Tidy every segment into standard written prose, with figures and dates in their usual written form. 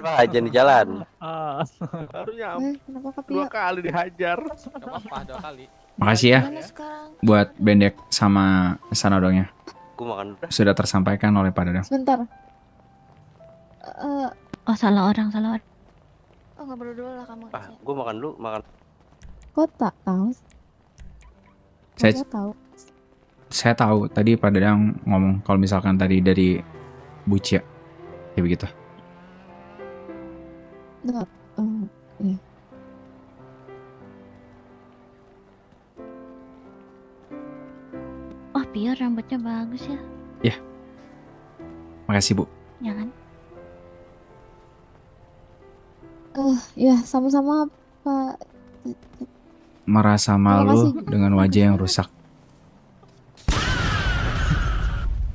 aja di jalan. Baru nyampe Kenapa Kak 2 Pio? kali dihajar. Gak apa-apa 2 kali. Makasih ya Gimana sekarang? buat Bendek sama Sanadongnya. Gue makan udah. Sudah tersampaikan oleh Pak Dadang. Sebentar. Oh salah orang. Oh ngobrol dulu lah kamu. Ah, gue makan dulu, makan. Kok tak tahu? Saya- Kok tahu? Saya tahu tadi Pak Dadang ngomong kalau misalkan tadi dari Bucia. Ya begitu. Enggak. Iya. Oh Pio rambutnya bagus ya. Makasih Bu. Ya kan? Ya sama-sama Pak. Merasa malu kasih. dengan wajah yang rusak.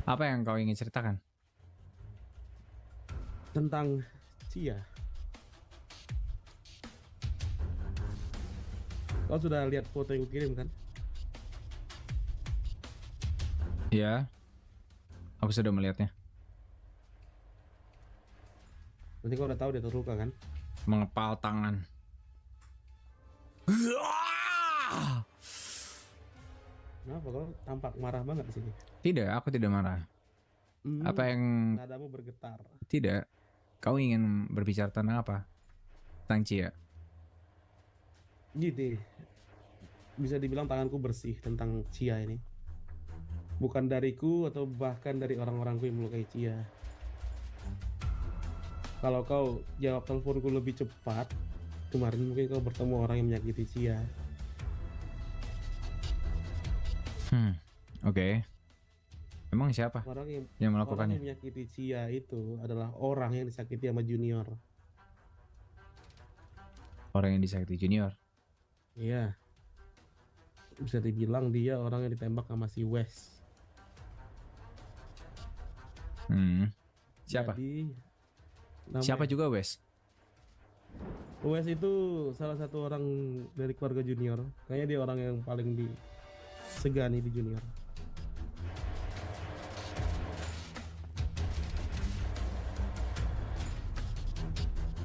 Apa yang kau ingin ceritakan? Tentang Cia. Kau sudah lihat foto yang gue kirim kan? Ya, aku sudah melihatnya. Berarti kau udah tahu dia terluka kan? Mengepal tangan. Kenapa kau tampak marah banget di sini? Tidak, aku tidak marah. Apa yang Nadamu bergetar. tidak? Kau ingin berbicara tentang apa? Tentang Cia. Gitu. Bisa dibilang tanganku bersih tentang Cia ini. Bukan dariku atau bahkan dari orang-orangku yang melukai Cia. Kalau kau jawab teleponku lebih cepat, kemarin mungkin kau bertemu orang yang menyakiti Cia. Oke. Emang siapa Orang yang yang Orang melakukannya? yang menyakiti Cia itu adalah orang yang disakiti sama Junior. Orang yang disakiti Junior. Iya. Bisa dibilang dia orang yang ditembak sama si Wes. Siapa? Jadi, Siapa juga Wes? Wes itu salah satu orang dari keluarga Junior. Kayaknya dia orang yang paling disegani di Junior.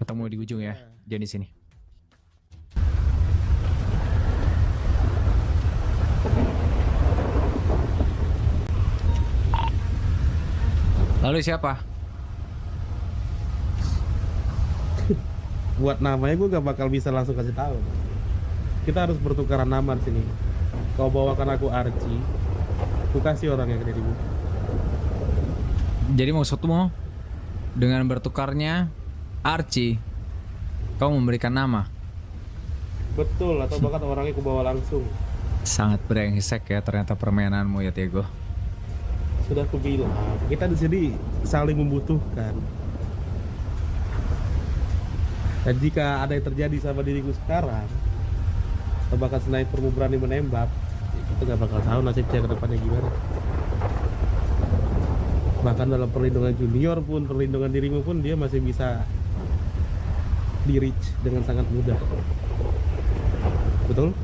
Ketemu di ujung ya, jadi sini. Lalu siapa? Buat namanya gue gak bakal bisa langsung kasih tahu. Kita harus bertukaran nama di sini. Kau bawakan aku Archie, aku kasih orang yang ada di buku. Jadi maksudmu dengan bertukarnya Archie, kau memberikan nama? Betul, atau bahkan orangnya aku bawa langsung. Sangat brengsek ya ternyata permainanmu ya Diego. Sudah aku bilang, kita di sini saling membutuhkan. Dan jika ada yang terjadi sama diriku sekarang, atau bahkan snipermu berani menembak, kita gak bakal tahu nasibnya ke depannya gimana. Bahkan dalam perlindungan Junior pun, perlindungan dirimu pun, dia masih bisa di reach dengan sangat mudah. Betul?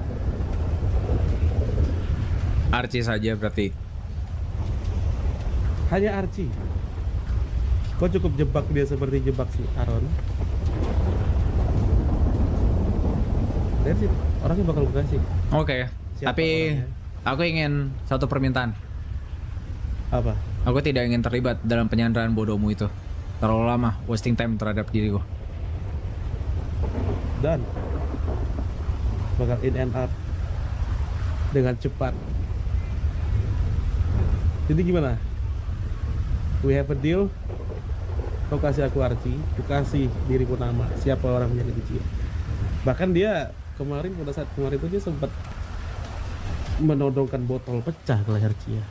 Archie saja berarti. Hanya Archie. Kau cukup jebak dia seperti jebak si Aaron. That's it. Orangnya bakal gue kasih. Oke, Siapa tapi orangnya? aku ingin satu permintaan. Apa? Aku tidak ingin terlibat dalam penyanderaan bodohmu itu. Terlalu lama wasting time terhadap diriku. Dan bakal in and out dengan cepat. Jadi gimana? We have a deal. Kau kasih aku Archie, aku kasih diriku nama. Siapa orang yang Cia. Bahkan dia kemarin, pada saat kemarin itu dia sempat menodongkan botol pecah ke leher Cia.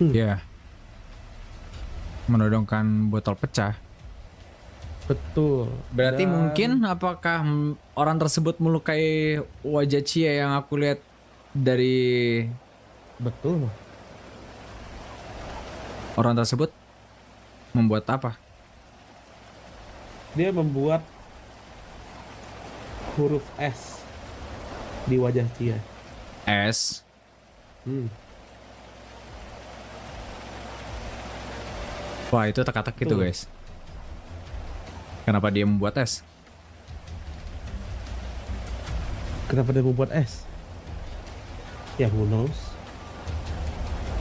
Ya. Menodongkan botol pecah. Betul. Berarti Dan mungkin apakah orang tersebut melukai wajah Cia yang aku lihat dari betul. orang tersebut membuat apa? Dia membuat huruf S di wajah Cia. S. Hmm. Wah itu teka-teki tuh Tuh. guys. Kenapa dia membuat es? Kenapa dia membuat es? Ya who knows.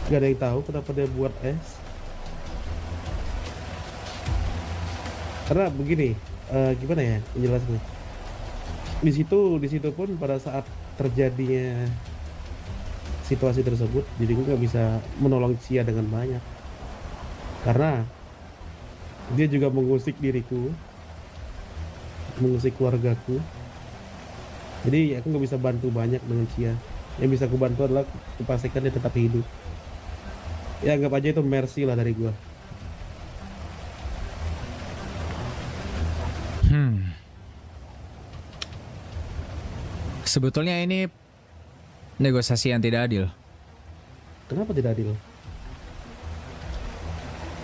Gak ada yang tahu kenapa dia buat es. Karena begini, gimana ya penjelasannya? Di situ pun pada saat terjadinya situasi tersebut, jadi gue nggak bisa menolong Cia dengan banyak. Karena dia juga mengusik diriku, mengusik keluargaku. Jadi aku nggak bisa bantu banyak dengan Cia. Yang bisa aku bantu adalah kupastikan dia tetap hidup. Ya anggap aja itu mercy lah dari gua. Sebetulnya ini negosiasi yang tidak adil. Kenapa tidak adil?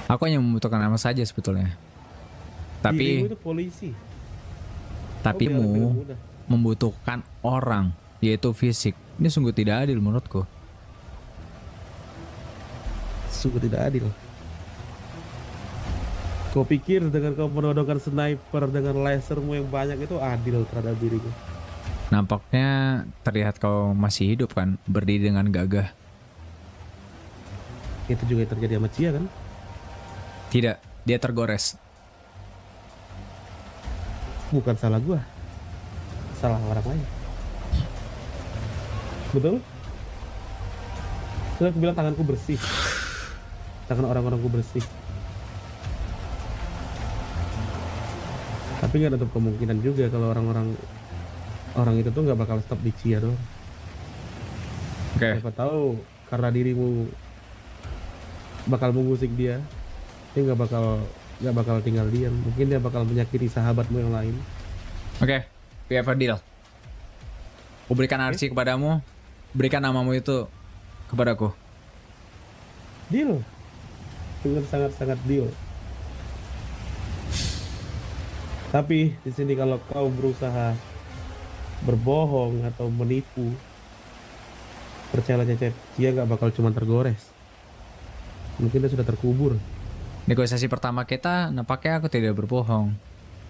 Aku hanya membutuhkan nama saja sebetulnya. Dirimu Tapi itu polisi. tapi Kau biar lebih mu mudah. membutuhkan orang, yaitu fisik. Ini sungguh tidak adil menurutku. Sungguh tidak adil. Kau pikir dengan kau menodongkan sniper dengan lasermu yang banyak itu adil terhadap diriku? Nampaknya terlihat kau masih hidup kan, berdiri dengan gagah. Itu juga yang terjadi sama Cia kan? Tidak, dia tergores. Bukan salah gua, salah orang lain. Betul? Terus aku bilang tanganku bersih, tangan orang-orangku bersih. Tapi nggak ada kemungkinan juga kalau orang itu tuh nggak bakal stop di Cia doang. Oke. Siapa tahu karena dirimu bakal mengusik dia nggak bakal tinggal diam. Mungkin dia bakal menyakiti sahabatmu yang lain. Oke, we have a deal. Aku berikan arsi kepadamu, berikan namamu itu kepadaku. Deal. Dengan sangat-sangat deal. Tapi di sini kalau kau berusaha berbohong atau menipu, percayalah Cecep, dia nggak bakal cuma tergores. Mungkin dia sudah terkubur. Negosiasi pertama kita, nampaknya aku tidak berbohong.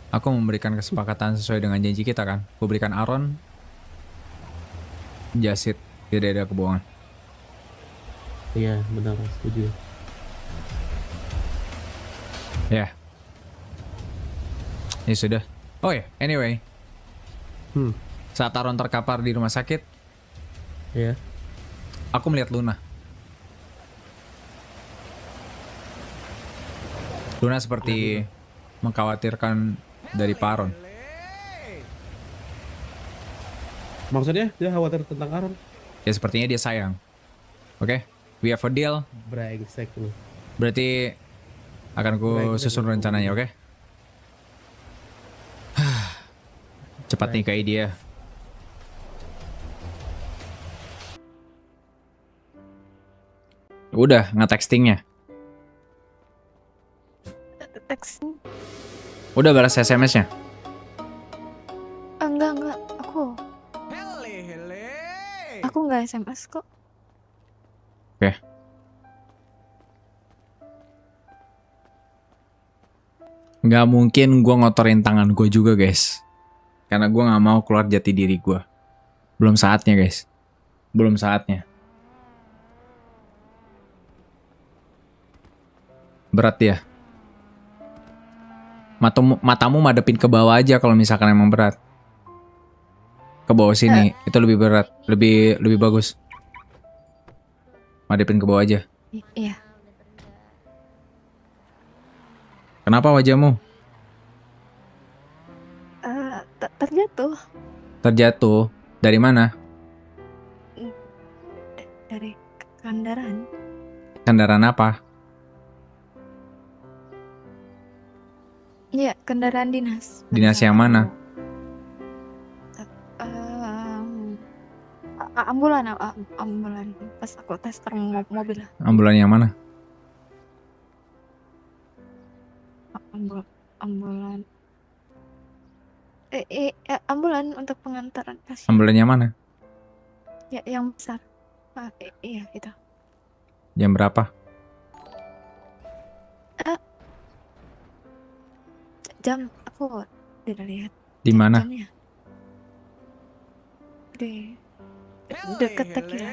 Aku memberikan kesepakatan sesuai dengan janji kita kan. Aku berikan Aaron, Jasid, tidak ada kebohongan. Iya, benar, setuju. Ya. Ya sudah. Oh ya, anyway. Saat Aaron terkapar di rumah sakit, Ya. aku melihat Luna. Luna seperti mengkhawatirkan dari Pak Aaron. Maksudnya dia khawatir tentang Aaron? Ya sepertinya dia sayang. Oke, we have a deal. Brengsek lu. Berarti akan ku susun rencananya, oke? Cepat nikahi dia. Udah, nge-textingnya. Teks. Udah balas SMS-nya. Enggak. Aku nggak SMS kok. Oke. Nggak mungkin gue ngotorin tangan gue juga, guys. Karena gue nggak mau keluar jati diri gue. Belum saatnya, guys. Belum saatnya. Berat ya. Matamu madepin ke bawah aja kalau misalkan emang berat. Ke bawah sini, itu lebih berat, lebih bagus. Madepin ke bawah aja. Iya. Kenapa wajahmu? Terjatuh Terjatuh. Dari mana? dari kendaraan. Kendaraan apa? Iya, kendaraan dinas. Dinas yang mana? Ambulan. Pas aku tes mobil. Ambulan yang mana? Ambulan. Ambulan untuk pengantaran pasien. Ambulan yang mana? Ya, yang besar. Iya, itu. Jam berapa? Jam aku Aku tidak lihat Di mana? jamnya. Di deket tequila.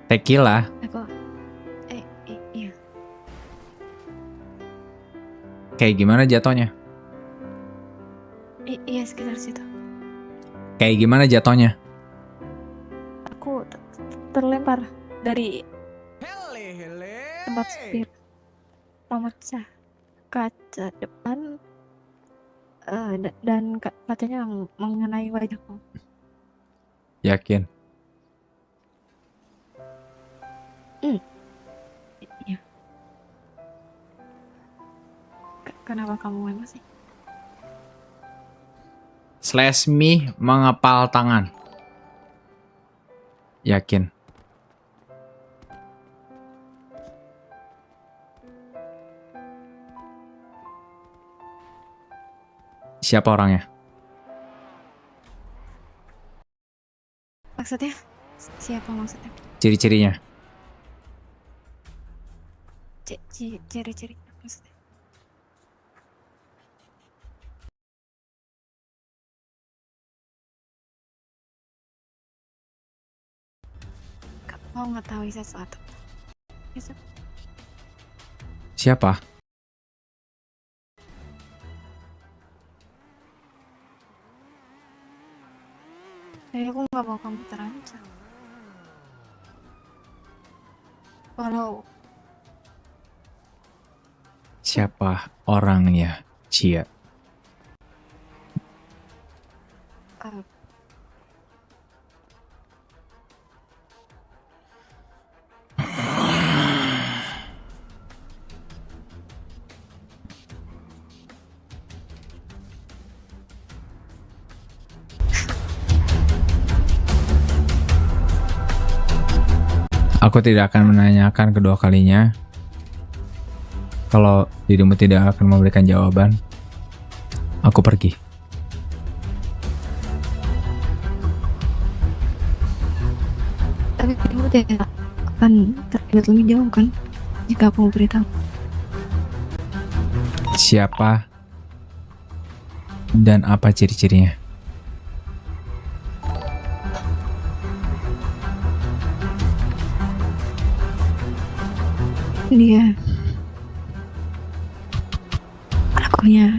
Tequila. Aku iya. Kayak gimana jatuhnya? Iya sekitar situ. Kayak gimana jatuhnya? Aku terlempar dari tempat supir, memecah kaca depan, dan kacanya mengenai wajahku. Yakin? Iya. Kenapa kamu emosi? Slash me mengepal tangan. Yakin? Siapa orangnya? Maksudnya? Siapa maksudnya? Ciri-cirinya? Ciri-ciri maksudnya? Kamu mengetahui sesuatu? Siapa? Jadi aku nggak mau kamu terancam. Walau Siapa orangnya, Cia? Aku tidak akan menanyakan kedua kalinya. Kalau dirimu tidak akan memberikan jawaban, aku pergi. tapi kamu tidak akan terlibat lebih jauh kan jika aku beritahu. Siapa dan apa ciri-cirinya? Dia akunya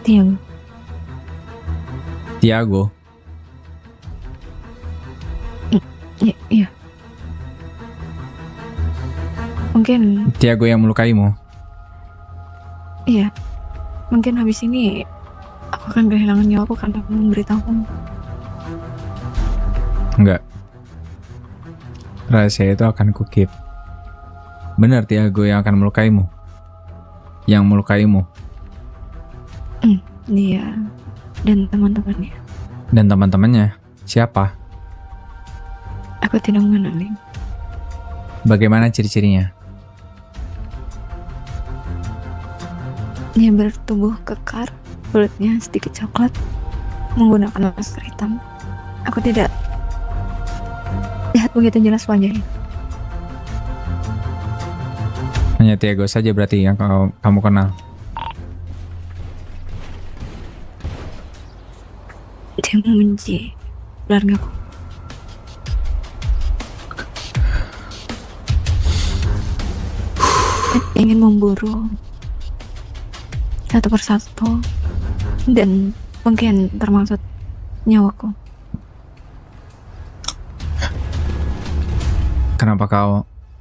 Tiago. Tiago. Iya. Mungkin Tiago yang melukaimu. iya. Mungkin habis ini aku akan kehilangan nyawaku karena aku memberitahu kamu. Enggak. Rahasia itu akan kukip. Benar Tiago yang akan melukaimu. Yang melukaimu. Dia dan teman-temannya. Dan teman-temannya. Siapa? Aku tidak mengenali. Bagaimana ciri-cirinya? Dia bertubuh kekar, kulitnya sedikit coklat, menggunakan masker hitam. Aku tidak lihat begitu jelas wajahnya. Hanya Tiago saja berarti yang kamu kenal. Dia membenci keluargaku. Dia ingin memburu satu persatu dan mungkin termasuk nyawaku.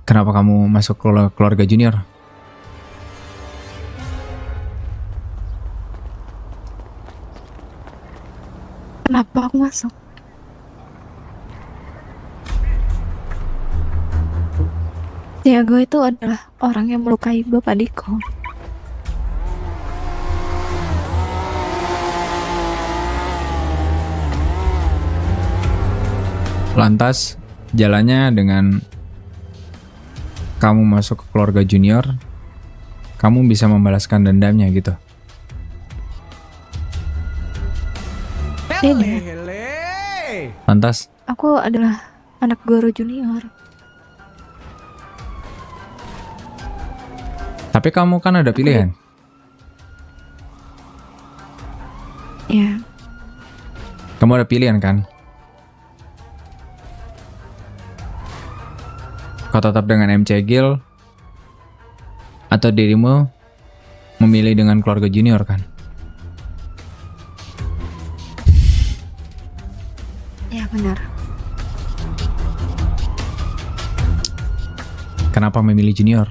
Kenapa kamu masuk keluarga Junior? Kenapa aku masuk? Tiago itu adalah orang yang melukai Bapak Diko. Lantas jalannya dengan kamu masuk ke keluarga Junior, kamu bisa membalaskan dendamnya gitu. Tidak. Lantas Aku adalah anak guru junior. Tapi kamu kan ada pilihan. Ya, Kamu ada pilihan kan? Kau tetap dengan MC Gil atau dirimu memilih dengan keluarga junior kan? ya benar. Kenapa memilih junior?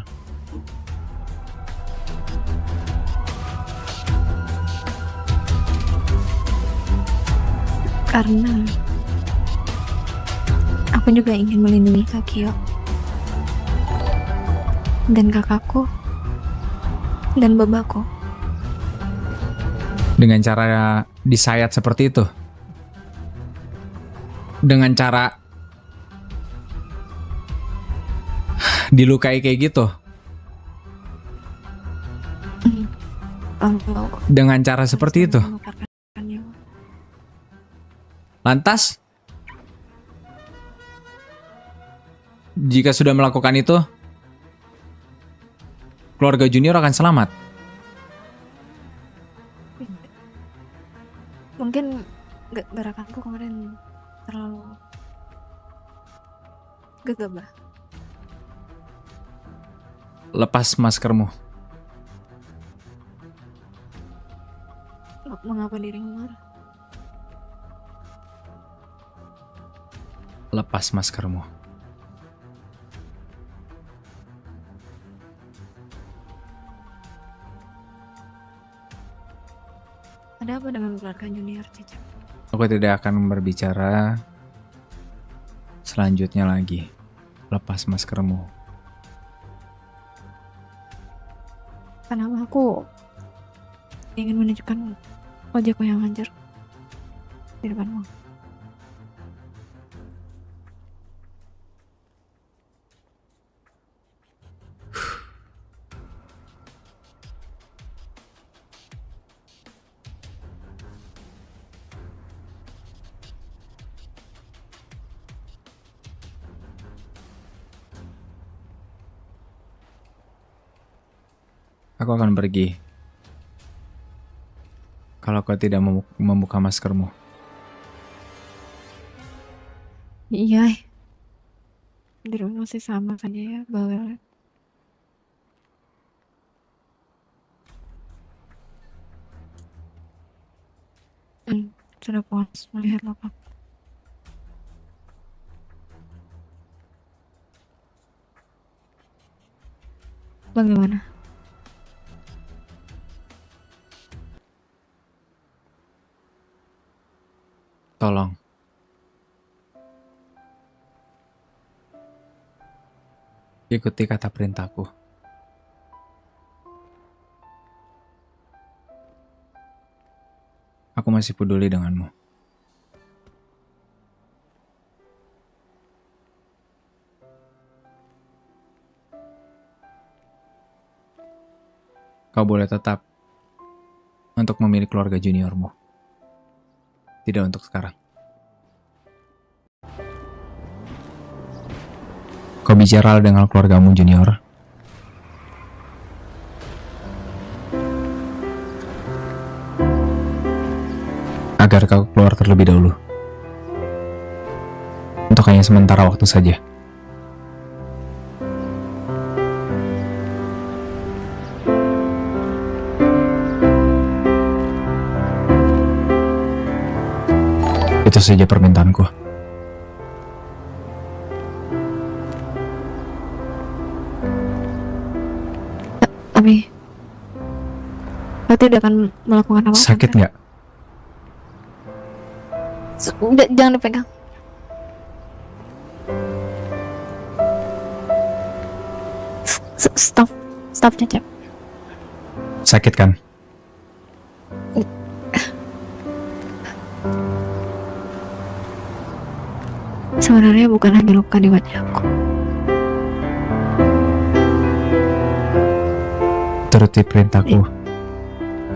Karena aku juga ingin melindungi Kak Kyo dan kakakku dan babaku. Dengan cara disayat seperti itu? Dengan cara dilukai kayak gitu? Kalau Dengan cara seperti itu? menukarkan nyawa. Lantas, jika sudah melakukan itu, keluarga junior akan selamat. Mungkin gerakanku kemarin terlalu gegabah. Lepas maskermu. Mengapa dirimu marah? Lepas maskermu. Ada apa dengan keluarga junior, Cicak? Aku tidak akan berbicara selanjutnya lagi. Lepas maskermu. Kenapa aku ingin menunjukkan wajahku yang hancur di depanmu? Aku akan pergi. Kalau kau tidak membuka maskermu. Iya, dirimu masih sama saja ya, bawel. Sudah puas melihat luka. Bagaimana? Tolong. Ikuti kata perintahku. Aku masih peduli denganmu. Kau boleh tetap untuk memilih keluarga juniormu. Tidak untuk sekarang. Kau bicara dengan keluargamu junior. Agar kau keluar terlebih dahulu. Untuk hanya sementara waktu saja. Itu saja permintaanku. Tapi kau tidak akan melakukan apa-apa. Sakit nggak? Jangan dipegang. Stop, Cecep. Sakit kan? Sebenarnya bukan hanya luka di wajahku. Turuti perintahku.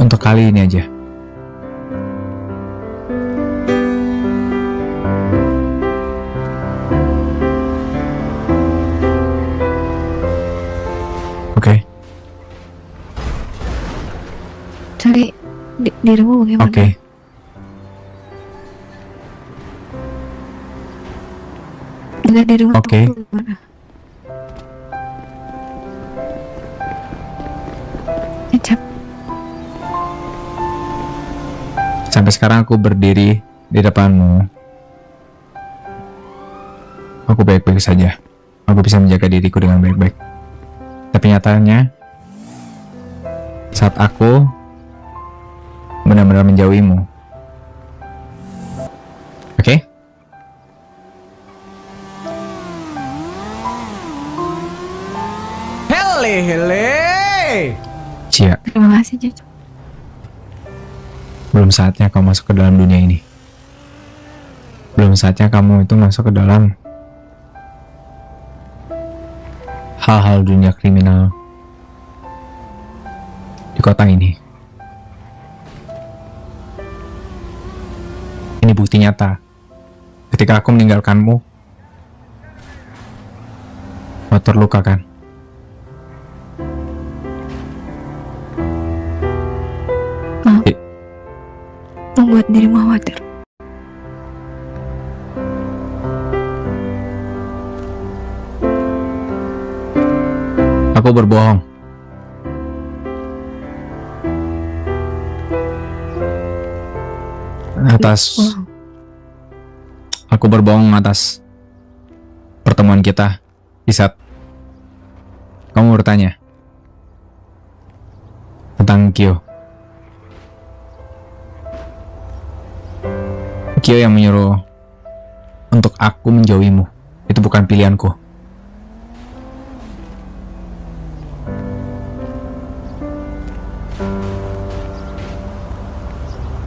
Untuk kali ini aja. Oke? dirimu bagaimana? Oke. Dengan dirimu Oke. bagaimana? Cecep, Sampai sekarang aku berdiri di depanmu. Aku baik-baik saja. Aku bisa menjaga diriku dengan baik-baik. Tapi nyatanya, saat aku benar-benar menjauhimu. Oke? Hele. Cia, terima kasih Cecep. belum saatnya kamu masuk ke dalam dunia ini. Belum saatnya kamu itu masuk ke dalam hal-hal dunia kriminal di kota ini. Ini bukti nyata. Ketika aku meninggalkanmu, kau terluka kan? Membuat dirimu khawatir. Aku berbohong. Wow. Aku berbohong atas pertemuan kita di saat kamu bertanya tentang Kyo. Kyo yang menyuruh untuk aku menjauhimu. Itu bukan pilihanku.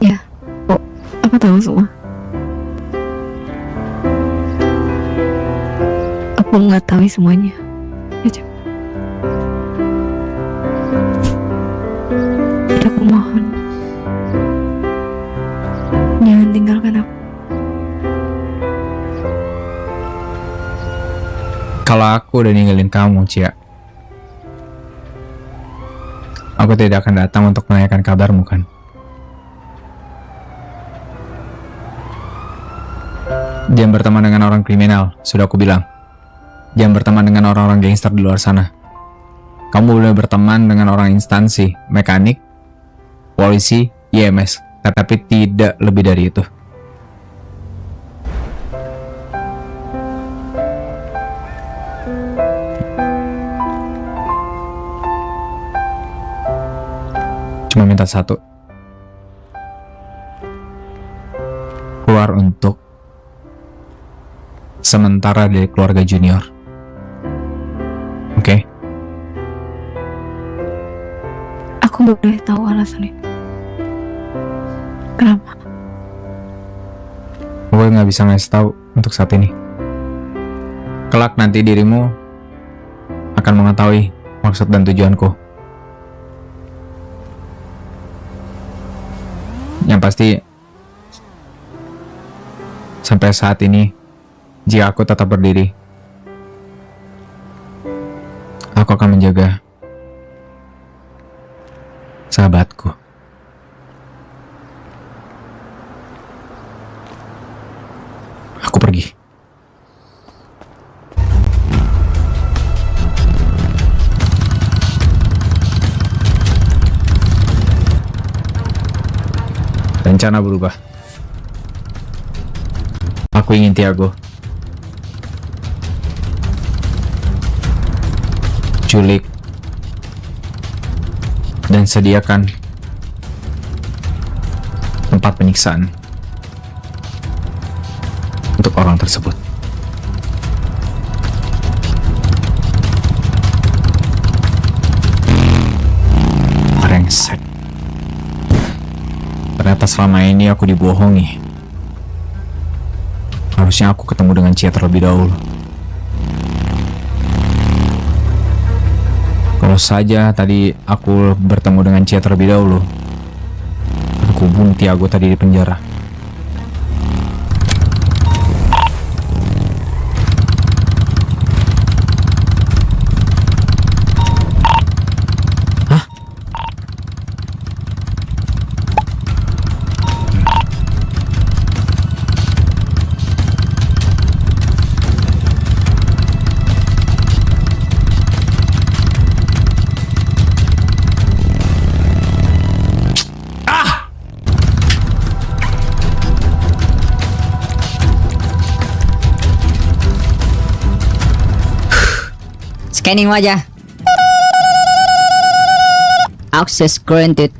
Ya, kok aku tahu semua. Aku mengetahui semuanya. Cecep. Aku mohon, jangan tinggalkan aku. Kalau aku udah ninggalin kamu, Cia, aku tidak akan datang untuk menanyakan kabarmu kan? Jangan berteman dengan orang kriminal, sudah aku bilang. Jangan berteman dengan orang-orang gangster di luar sana. Kamu boleh berteman dengan orang instansi, mekanik, polisi, IMS, tapi tidak lebih dari itu. Cuma minta satu. Keluar untuk sementara dari keluarga junior. Oke? Aku boleh tahu alasannya. Kenapa? Gue nggak bisa ngasih tahu untuk saat ini. Kelak nanti dirimu akan mengetahui maksud dan tujuanku. Yang pasti, sampai saat ini, jika aku tetap berdiri, aku akan menjaga sahabatku. Aku pergi. Rencana berubah. Aku ingin Tiago. Culik. Dan sediakan tempat penyiksaan untuk orang tersebut. Brengsek. Ternyata selama ini aku dibohongi. Harusnya aku ketemu dengan Cia terlebih dahulu. Kalau saja tadi aku bertemu dengan Cia terlebih dahulu, aku bunuh Tiago tadi di penjara. Hah? Scanning wajah. Access granted.